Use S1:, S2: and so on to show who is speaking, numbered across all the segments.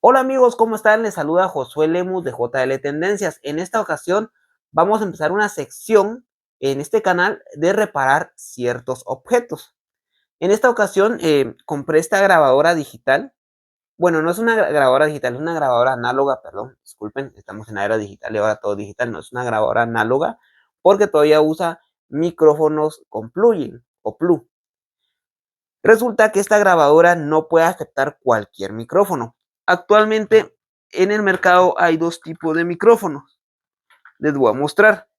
S1: Hola amigos, ¿cómo están? Les saluda Josué Lemus de JL Tendencias. En esta ocasión vamos a empezar una sección en este canal de reparar ciertos objetos. En esta ocasión compré esta grabadora digital. Bueno, no es una grabadora digital, es una grabadora análoga, perdón, disculpen, estamos en la era digital y ahora todo digital, no es una grabadora análoga porque todavía usa micrófonos con plugin o plug. Resulta que esta grabadora no puede aceptar cualquier micrófono. Actualmente en el mercado hay dos tipos de micrófonos. Les voy a mostrar.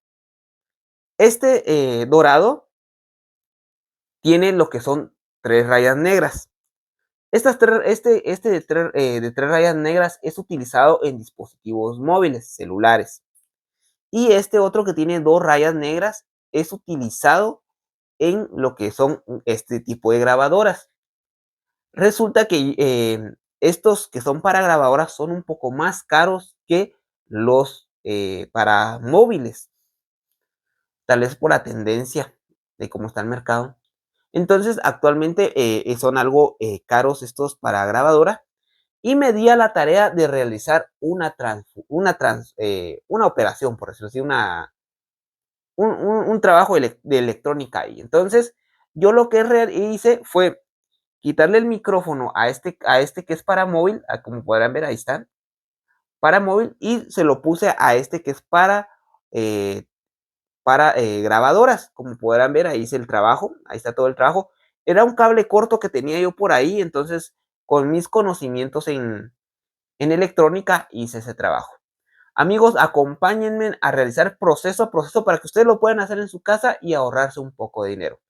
S1: Este dorado tiene lo que son tres rayas negras. Este de tres rayas negras es utilizado en dispositivos móviles, celulares. Y este otro que tiene dos rayas negras es utilizado en lo que son este tipo de grabadoras. Resulta que estos que son para grabadoras son un poco más caros que los para móviles, tal vez por la tendencia de cómo está el mercado. Entonces, actualmente son algo caros estos para grabadora y me di a la tarea de realizar una operación, por decirlo así, un trabajo de electrónica ahí. Entonces, yo lo que hice fue quitarle el micrófono a este que es para móvil, como podrán ver, ahí está, para móvil, y se lo puse a este que es para grabadoras. Como podrán ver, ahí hice el trabajo, ahí está todo el trabajo. Era un cable corto que tenía yo por ahí, entonces con mis conocimientos en electrónica hice ese trabajo. Amigos, acompáñenme a realizar proceso a proceso para que ustedes lo puedan hacer en su casa y ahorrarse un poco de dinero.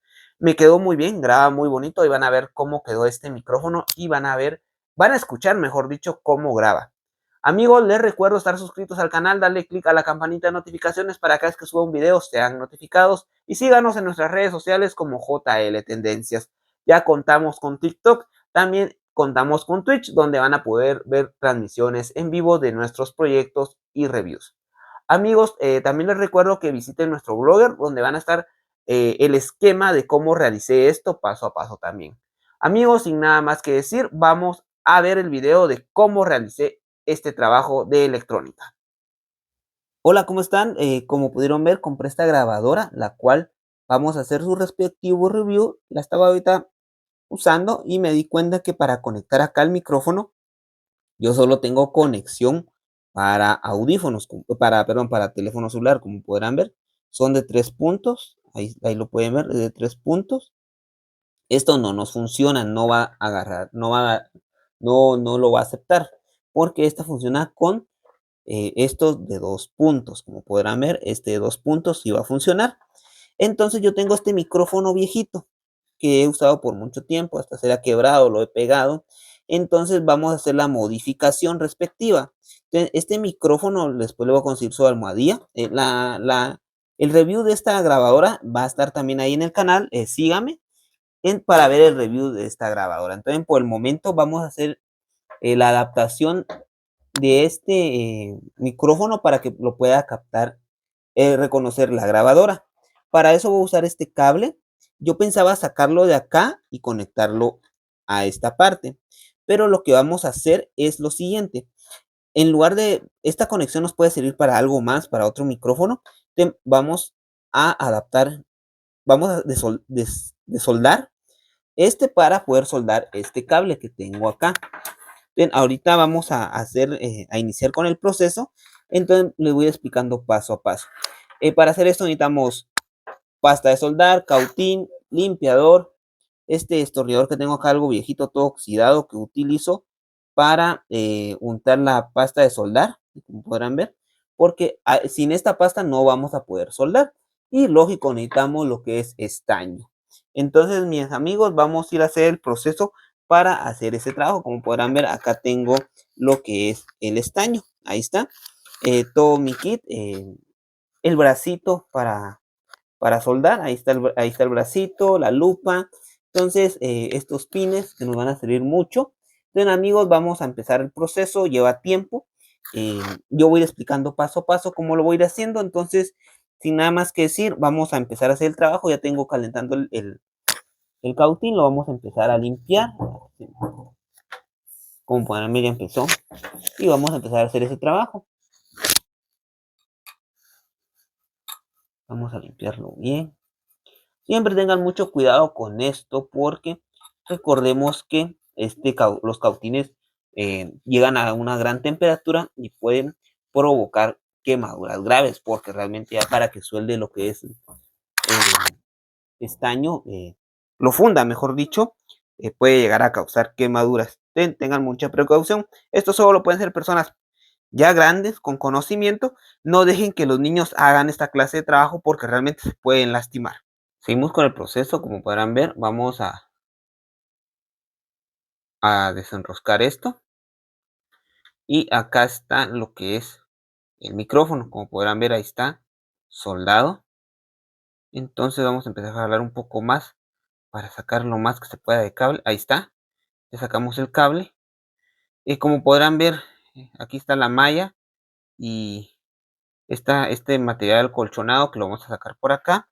S1: Me quedó muy bien, graba muy bonito y van a ver cómo quedó este micrófono y van a escuchar, mejor dicho, cómo graba. Amigos, les recuerdo estar suscritos al canal, darle click a la campanita de notificaciones para que cada vez que suba un video sean notificados y síganos en nuestras redes sociales como JL Tendencias. Ya contamos con TikTok, también contamos con Twitch, donde van a poder ver transmisiones en vivo de nuestros proyectos y reviews. Amigos, también les recuerdo que visiten nuestro blogger, donde van a estar el esquema de cómo realicé esto paso a paso también. Amigos, sin nada más que decir, vamos a ver el video de cómo realicé este trabajo de electrónica. Hola, ¿cómo están? Como pudieron ver, compré esta grabadora, la cual vamos a hacer su respectivo review. La estaba ahorita usando y me di cuenta que para conectar acá el micrófono, yo solo tengo conexión para audífonos, perdón, para teléfono celular, como podrán ver. Son de 3 puntos, ahí lo pueden ver, de 3 puntos. Esto no nos funciona, no va a agarrar, no lo va a aceptar, porque esta funciona con estos de 2 puntos. Como podrán ver, este de 2 puntos sí va a funcionar. Entonces yo tengo este micrófono viejito que he usado por mucho tiempo, hasta se ha quebrado, lo he pegado. Entonces vamos a hacer la modificación respectiva. Entonces, este micrófono después le voy a conseguir su almohadilla. El review de esta grabadora va a estar también ahí en el canal. Sígame para ver el review de esta grabadora. Entonces por el momento vamos a hacer la adaptación de este micrófono para que lo pueda captar, reconocer la grabadora. Para eso voy a usar este cable. Yo pensaba sacarlo de acá y conectarlo a esta parte, pero lo que vamos a hacer es lo siguiente. En lugar de esta conexión nos puede servir para algo más, para otro micrófono. Vamos a adaptar, vamos a desoldar este para poder soldar este cable que tengo acá. Bien, ahorita vamos a iniciar con el proceso. Entonces les voy explicando paso a paso. Para hacer esto necesitamos pasta de soldar, cautín, limpiador, este destornillador que tengo acá, algo viejito, todo oxidado, que utilizo para untar la pasta de soldar, como podrán ver, porque sin esta pasta no vamos a poder soldar. Y lógico, necesitamos lo que es estaño. Entonces, mis amigos, vamos a ir a hacer el proceso para hacer ese trabajo. Como podrán ver, acá tengo lo que es el estaño. Ahí está. Todo mi kit, el bracito para soldar. Ahí está el bracito, la lupa. Entonces, estos pines que nos van a servir mucho. Entonces, amigos, vamos a empezar el proceso. Lleva tiempo. Yo voy a ir explicando paso a paso cómo lo voy a ir haciendo. Entonces, sin nada más que decir, vamos a empezar a hacer el trabajo. Ya tengo calentando el cautín. Lo vamos a empezar a limpiar. Como podrán ver, ya empezó. Y vamos a empezar a hacer ese trabajo. Vamos a limpiarlo bien. Siempre tengan mucho cuidado con esto porque recordemos que los cautines llegan a una gran temperatura y pueden provocar quemaduras graves, porque realmente ya para que suelde lo que es estaño, lo funda, mejor dicho, puede llegar a causar quemaduras. Tengan mucha precaución. Esto solo lo pueden ser personas ya grandes, con conocimiento. No dejen que los niños hagan esta clase de trabajo porque realmente se pueden lastimar. Seguimos con el proceso, como podrán ver, vamos a desenroscar esto. Y acá está lo que es el micrófono, como podrán ver, ahí está soldado. Entonces vamos a empezar a jalar un poco más para sacar lo más que se pueda de cable. Ahí está, ya sacamos el cable. Y como podrán ver, aquí está la malla y está este material colchonado que lo vamos a sacar por acá.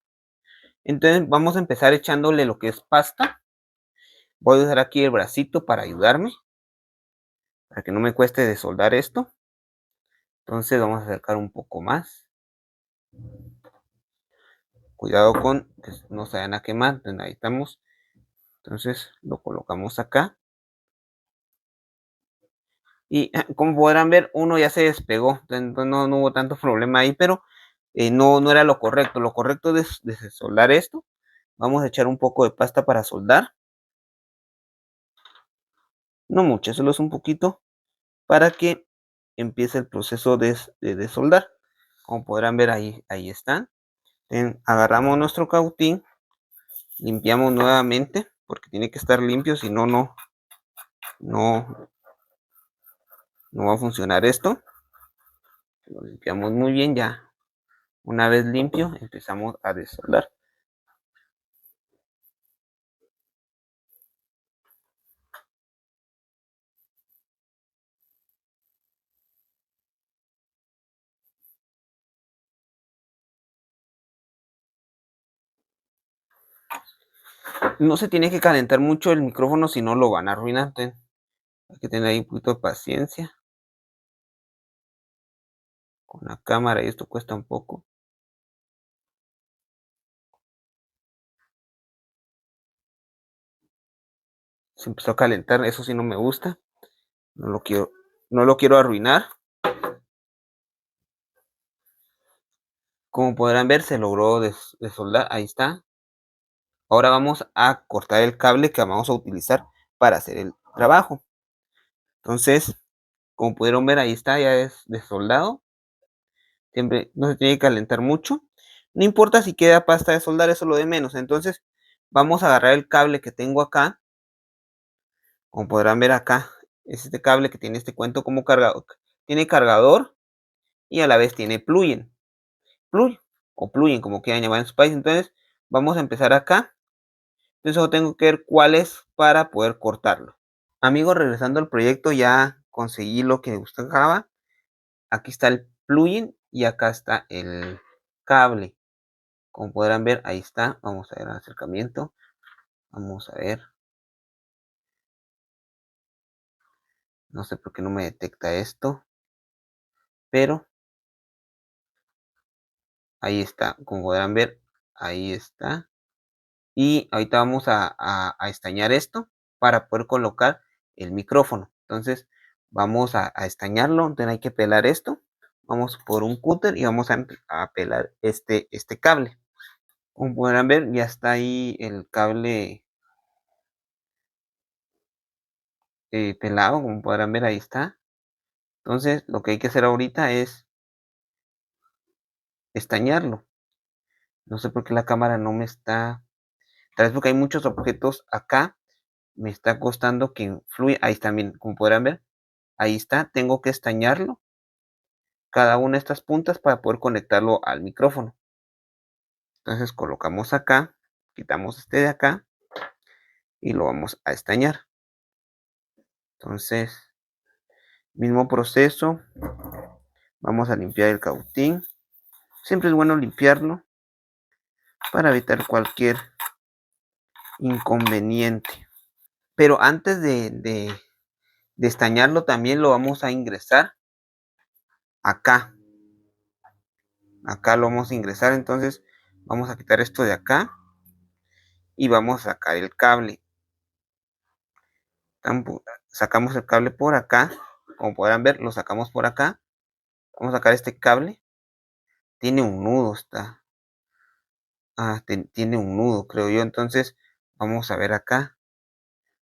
S1: Entonces vamos a empezar echándole lo que es pasta. Voy a usar aquí el bracito para ayudarme, para que no me cueste desoldar esto. Entonces vamos a acercar un poco más. Cuidado con que no se vayan a quemar. Entonces, ahí estamos. Entonces lo colocamos acá. Y como podrán ver, uno ya se despegó. Entonces no hubo tanto problema ahí, pero no era lo correcto. Lo correcto es desoldar esto. Vamos a echar un poco de pasta para soldar. No mucho, solo es un poquito para que empiece el proceso de soldar. Como podrán ver, ahí están. Agarramos nuestro cautín, limpiamos nuevamente, porque tiene que estar limpio, si no, no va a funcionar esto. Lo limpiamos muy bien ya. Una vez limpio, empezamos a desoldar. No se tiene que calentar mucho el micrófono, si no lo van a arruinar. Entonces, hay que tener ahí un poquito de paciencia con la cámara, y esto cuesta un poco. Se empezó a calentar, eso sí no me gusta. No lo quiero arruinar. Como podrán ver, se logró desoldar. Ahí está. Ahora vamos a cortar el cable que vamos a utilizar para hacer el trabajo. Entonces, como pudieron ver, ahí está, ya es desoldado. Siempre no se tiene que calentar mucho. No importa si queda pasta de soldar, eso es lo de menos. Entonces, vamos a agarrar el cable que tengo acá. Como podrán ver acá, es este cable que tiene este cuento como cargador. Tiene cargador y a la vez tiene plugin. Plugin o plugin, como quieran llamar en su país. Entonces, vamos a empezar acá. Entonces, solo tengo que ver cuál es para poder cortarlo. Amigos, regresando al proyecto, ya conseguí lo que buscaba. Aquí está el plugin y acá está el cable. Como podrán ver, ahí está. Vamos a ver el acercamiento. Vamos a ver. No sé por qué no me detecta esto, pero ahí está. Como podrán ver, ahí está. Y ahorita vamos a estañar esto para poder colocar el micrófono. Entonces, vamos a estañarlo. Entonces, hay que pelar esto. Vamos por un cúter y vamos a pelar este cable. Como podrán ver, ya está ahí el cable pelado. Como podrán ver, ahí está. Entonces, lo que hay que hacer ahorita es estañarlo. No sé por qué la cámara no me está. Tal vez porque hay muchos objetos acá. Me está costando que fluya. Ahí está bien. Como podrán ver, ahí está. Tengo que estañarlo. Cada una de estas puntas para poder conectarlo al micrófono. Entonces, colocamos acá. Quitamos este de acá. Y lo vamos a estañar. Entonces, mismo proceso. Vamos a limpiar el cautín. Siempre es bueno limpiarlo para evitar cualquier inconveniente. Pero antes de de estañarlo también lo vamos a ingresar acá. Acá lo vamos a ingresar, entonces vamos a quitar esto de acá y vamos a sacar el cable. Sacamos el cable por acá, como podrán ver, lo sacamos por acá. Vamos a sacar este cable. Tiene un nudo, tiene un nudo, creo yo. Entonces, vamos a ver acá.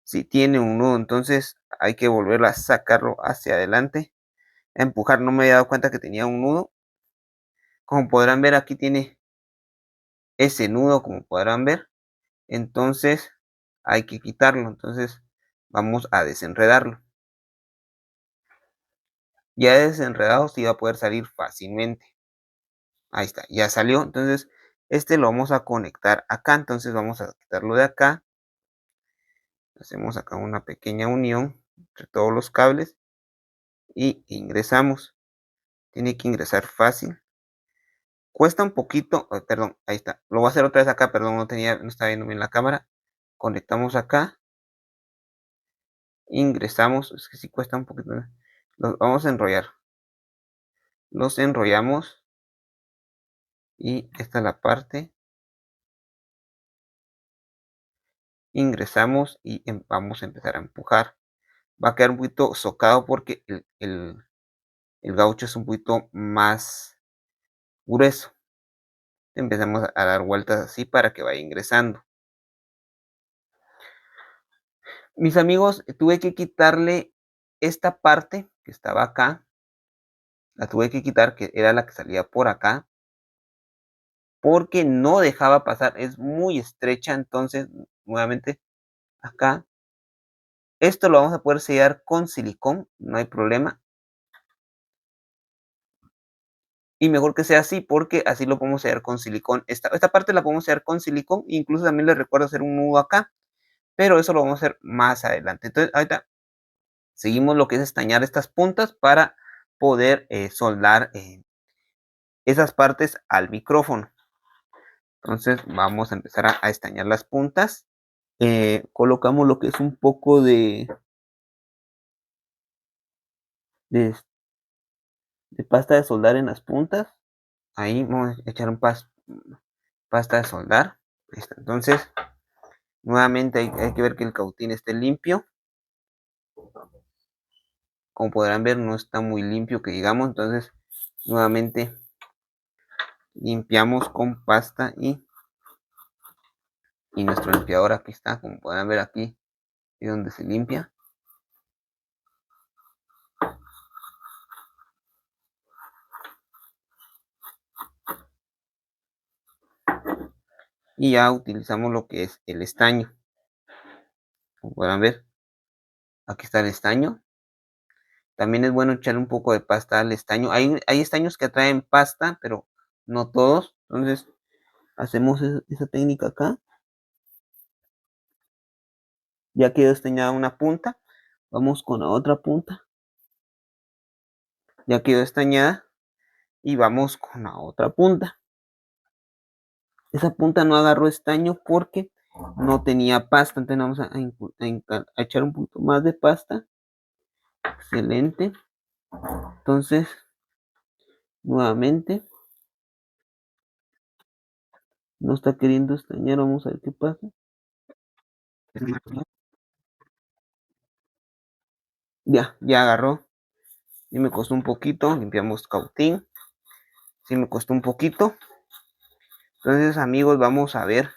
S1: Si tiene un nudo, entonces hay que volver a sacarlo hacia adelante. A empujar, no me había dado cuenta que tenía un nudo. Como podrán ver, aquí tiene ese nudo, como podrán ver. Entonces, hay que quitarlo. Entonces, vamos a desenredarlo. Ya desenredado se va a poder salir fácilmente. Ahí está, ya salió. Entonces, este lo vamos a conectar acá. Entonces, vamos a quitarlo de acá. Hacemos acá una pequeña unión entre todos los cables y ingresamos. Tiene que ingresar fácil. Cuesta un poquito, perdón, ahí está. Lo voy a hacer otra vez acá, perdón, no estaba viendo bien la cámara. Conectamos acá. Ingresamos, es que sí cuesta un poquito. Los vamos a enrollar. Los enrollamos y esta es la parte. Ingresamos y vamos a empezar a empujar. Va a quedar un poquito socado porque el gaucho es un poquito más grueso. Empezamos a dar vueltas así para que vaya ingresando. Mis amigos, tuve que quitarle esta parte que estaba acá. La tuve que quitar, que era la que salía por acá, porque no dejaba pasar. Es muy estrecha, entonces, nuevamente, acá. Esto lo vamos a poder sellar con silicón, no hay problema. Y mejor que sea así, porque así lo podemos sellar con silicón. Esta parte la podemos sellar con silicón, incluso también les recuerdo hacer un nudo acá, pero eso lo vamos a hacer más adelante. Entonces, ahorita seguimos lo que es estañar estas puntas para poder soldar esas partes al micrófono. Entonces vamos a empezar a estañar las puntas. Colocamos lo que es un poco de, de pasta de soldar en las puntas. Ahí vamos a echar un pasta de soldar. Entonces, nuevamente hay que ver que el cautín esté limpio. Como podrán ver, no está muy limpio que digamos. Entonces, nuevamente limpiamos con pasta y nuestro limpiador aquí está. Como podrán ver, aquí es donde se limpia. Y ya utilizamos lo que es el estaño. Como podrán ver, aquí está el estaño. También es bueno echarle un poco de pasta al estaño. Hay estaños que atraen pasta, pero no todos. Entonces hacemos esa técnica acá. Ya quedó estañada una punta. Vamos con la otra punta. Ya quedó estañada. Y vamos con la otra punta. Esa punta no agarró estaño porque no tenía pasta. Entonces vamos a echar un poquito más de pasta. Excelente. Entonces, nuevamente. No está queriendo estañar. Vamos a ver qué pasa. Ya agarró. Y me costó un poquito. Limpiamos cautín. Sí me costó un poquito. Entonces, amigos, vamos a ver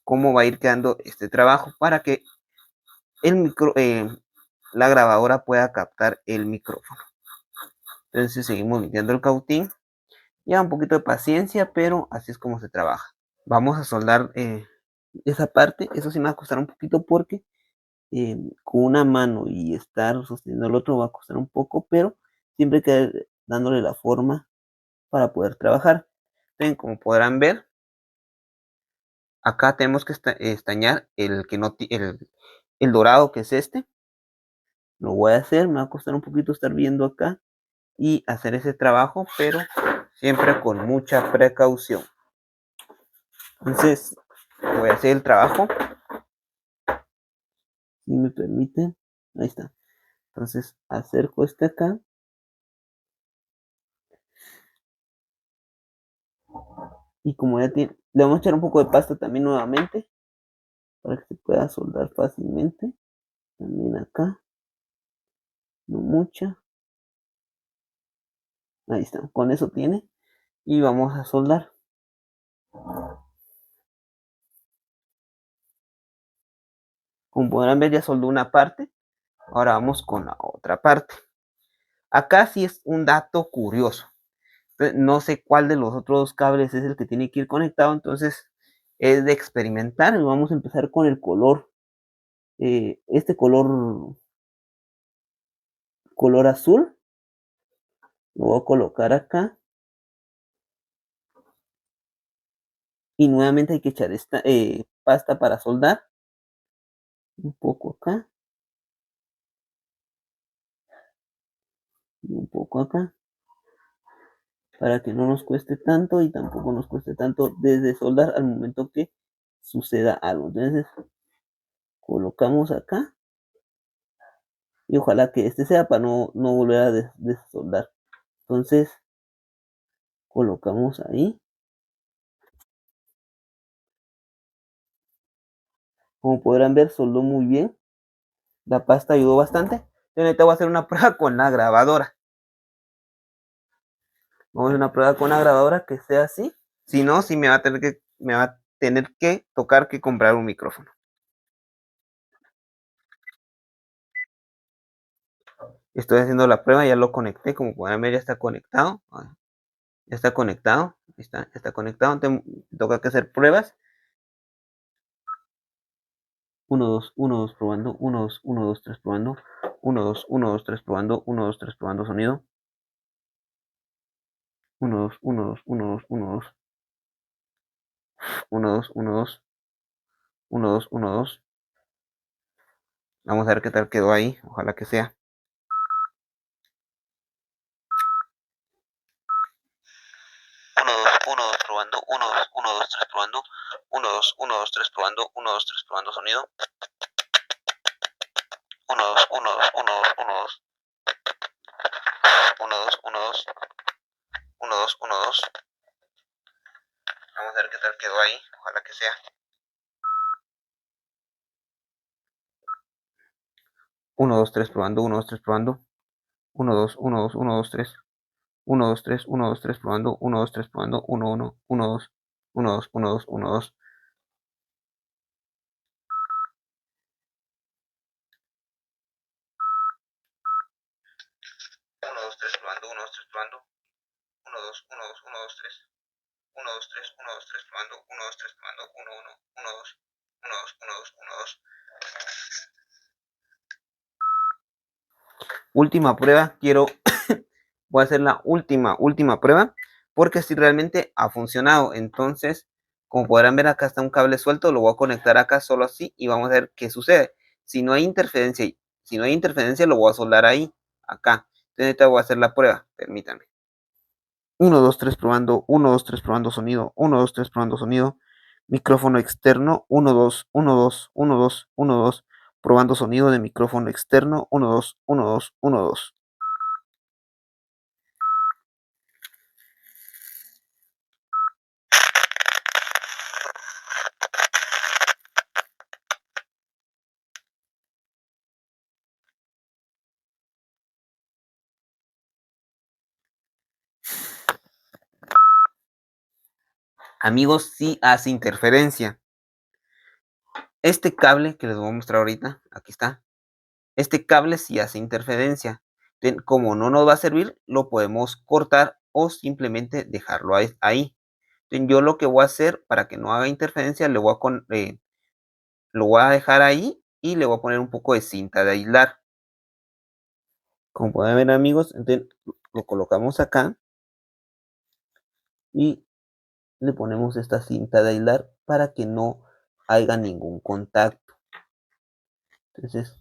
S1: cómo va a ir quedando este trabajo para que la grabadora pueda captar el micrófono. Entonces seguimos limpiando el cautín. Ya un poquito de paciencia, pero así es como se trabaja. Vamos a soldar esa parte. Eso sí me va a costar un poquito porque con una mano y estar sosteniendo el otro va a costar un poco, pero siempre que dándole la forma para poder trabajar. Entonces, como podrán ver, acá tenemos que estañar el dorado, que es este. Lo voy a hacer, me va a costar un poquito estar viendo acá y hacer ese trabajo, pero siempre con mucha precaución. Entonces, voy a hacer el trabajo. Si me permiten, ahí está. Entonces acerco este acá. Y como ya tiene, le vamos a echar un poco de pasta también nuevamente para que se pueda soldar fácilmente. También acá, no mucha. Ahí está, con eso tiene. Y vamos a soldar. Como podrán ver, ya soldó una parte. Ahora vamos con la otra parte. Acá sí es un dato curioso. No sé cuál de los otros cables es el que tiene que ir conectado, entonces es de experimentar. Vamos a empezar con el color. Este color azul. Lo voy a colocar acá. Y nuevamente hay que echar esta pasta para soldar. Un poco acá. Y un poco acá. Para que no nos cueste tanto y tampoco nos cueste tanto desde soldar al momento que suceda algo. Entonces colocamos acá y ojalá que este sea para no volver a desoldar. Entonces colocamos ahí. Como podrán ver, soldó muy bien. La pasta ayudó bastante. Yo ahorita voy a hacer una prueba con la grabadora. Vamos a hacer una prueba con la grabadora que sea así. Si no, sí me va a tener que tocar que comprar un micrófono. Estoy haciendo la prueba, ya lo conecté. Como podrán ver, ya está conectado. Ya está conectado. Está conectado. Toca que hacer pruebas. 1, 2, 1, 2, probando. 1, 2, 1, 2, 3, probando. 1, 2, 1, 2, 3, probando. 1, 2, 3, probando sonido. 1, 2, 1, 2, 1, 2, 1, 2. 1, 2, 1, 2. 1, 2, 1, 2. Vamos a ver qué tal quedó ahí. Ojalá que sea. 1, 2, 1, 2, probando. 1, 2, 1, 2, 3, probando. 1, 2, 1, 2, 3, probando. 1, 2, 3, probando sonido. 1, 2, 1, 2, 1, 2, 1, 2. 1, 2, 1, 2. 1, 2, 1, 2. Vamos a ver qué tal quedó ahí. Ojalá que sea. 1, 2, 3, probando. 1, 2, 3, probando. 1, 2, 1, 2, 1, 2, 3. 1, 2, 3, 1, 2, 3, probando. 1, 2, 3, probando. 1, 1, 1, 2. 1, 2, 1, 2, 1, 2. 1, 2, 3, probando. 1, 2, 3, probando. 1, 2, 1, 2, 1, 2, 3. 1, 2, 3, 1, 2, 3, probando. 1, 2, 3, probando. 1, 1, 1, 2. 1, 2, 1, 2, 1, 2. Última prueba. Voy a hacer la última prueba. Porque si realmente ha funcionado. Entonces, como podrán ver, acá está un cable suelto. Lo voy a conectar acá solo así. Y vamos a ver qué sucede. Si no hay interferencia, lo voy a soldar ahí. Acá. Entonces, ahorita voy a hacer la prueba. Permítanme. 1, 2, 3 probando, 1, 2, 3 probando sonido, 1, 2, 3 probando sonido, micrófono externo, 1, 2, 1, 2, 1, 2, 1, 2, probando sonido de micrófono externo, 1, 2, 1, 2, 1, 2. Amigos, sí hace interferencia. Este cable que les voy a mostrar ahorita, aquí está. Este cable sí hace interferencia. Como no nos va a servir, lo podemos cortar o simplemente dejarlo ahí. Yo lo que voy a hacer para que no haga interferencia, lo voy a dejar ahí y le voy a poner un poco de cinta de aislar. Como pueden ver, amigos, entonces lo colocamos acá y le ponemos esta cinta de aislar para que no haya ningún contacto. Entonces,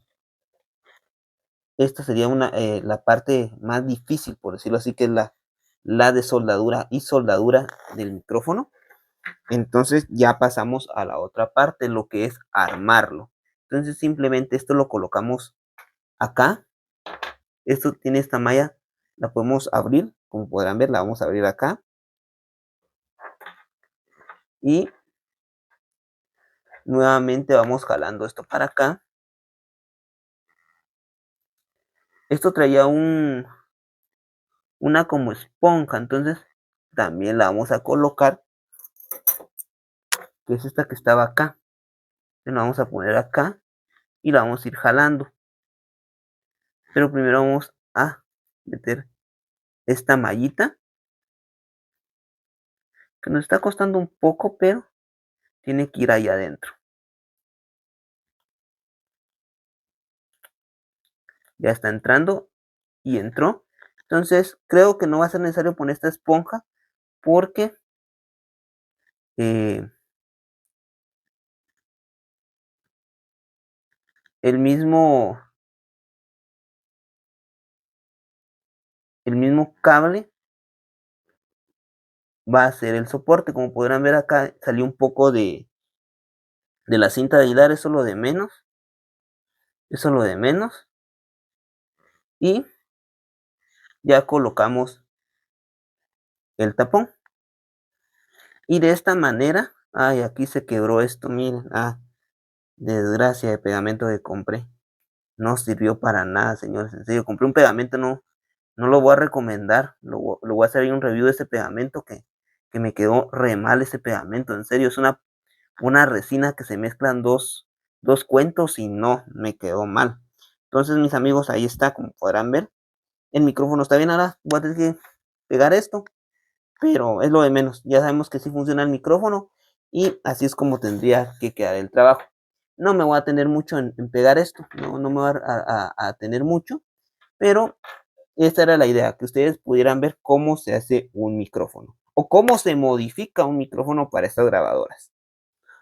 S1: esta sería la parte más difícil, por decirlo así, que es la de soldadura y soldadura del micrófono. Entonces ya pasamos a la otra parte, lo que es armarlo. Entonces simplemente esto lo colocamos acá Esto tiene esta malla, la podemos abrir, como podrán ver, la vamos a abrir acá. Y nuevamente vamos jalando esto para acá. Esto traía una como esponja, entonces también la vamos a colocar, que es esta que estaba acá. La vamos a poner acá y la vamos a ir jalando. Pero primero vamos a meter esta mallita, que nos está costando un poco, pero tiene que ir ahí adentro. Ya está entrando y entró. Entonces creo que no va a ser necesario poner esta esponja porque eh, el mismo, el mismo cable va a ser el soporte. Como podrán ver acá salió un poco de la cinta de hilar, eso es lo de menos. Eso es lo de menos. Y ya colocamos el tapón. Y de esta manera, ay, aquí se quebró esto, miren, desgracia de pegamento que compré. No sirvió para nada, señores, en serio, compré un pegamento, no lo voy a recomendar, lo voy a hacer ahí un review de ese pegamento que me quedó re mal ese pegamento, en serio, es una resina que se mezclan dos cuentos y no, me quedó mal. Entonces, mis amigos, ahí está, como podrán ver, el micrófono está bien, ahora voy a tener que pegar esto, pero es lo de menos. Ya sabemos que sí funciona el micrófono y así es como tendría que quedar el trabajo. No me voy a tener mucho en pegar esto, no me voy a tener mucho, pero esta era la idea, que ustedes pudieran ver cómo se hace un micrófono o cómo se modifica un micrófono para estas grabadoras.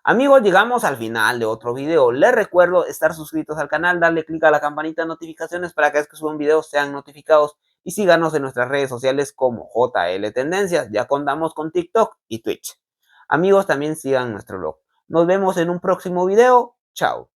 S1: Amigos, llegamos al final de otro video. Les recuerdo estar suscritos al canal, darle clic a la campanita de notificaciones para que cada vez que suba un video sean notificados y síganos en nuestras redes sociales como JL Tendencias. Ya contamos con TikTok y Twitch. Amigos, también sigan nuestro blog. Nos vemos en un próximo video. Chao.